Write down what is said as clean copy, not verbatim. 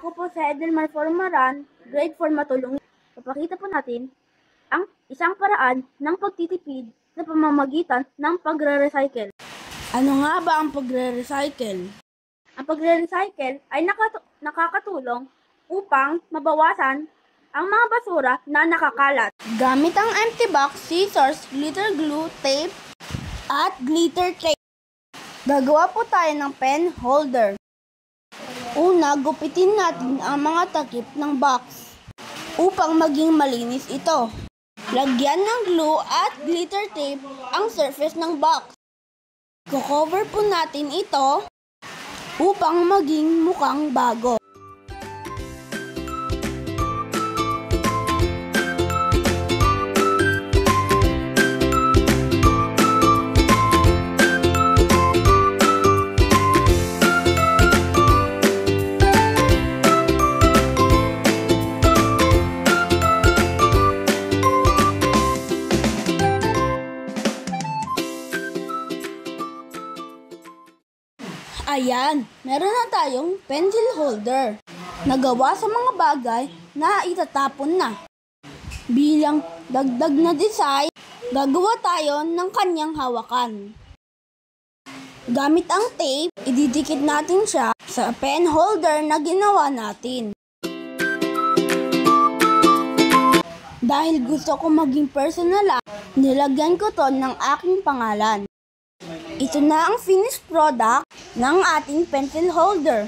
Ako po si Edelmar Formaran, grade 4 matulungin. Papakita po natin ang isang paraan ng pagtitipid sa pamamagitan ng pagre-recycle. Ano nga ba ang pagre-recycle? Ang pagre-recycle ay nakakatulong upang mabawasan ang mga basura na nakakalat. Gamit ang empty box, scissors, glitter glue, tape, at glitter tape. Gagawa po tayo ng pen holder. Una, gupitin natin ang mga takip ng box upang maging malinis ito. Lagyan ng glue at glitter tape ang surface ng box. Cover po natin ito upang maging mukhang bago. Ayan, meron na tayong pencil holder na gawa sa mga bagay na itatapon na. Bilang dagdag na design, gagawa tayo ng kanyang hawakan. Gamit ang tape, ididikit natin siya sa pen holder na ginawa natin. Dahil gusto ko maging personal, nilagyan ko to ng aking pangalan. Ito na ang finished product ng ating pencil holder.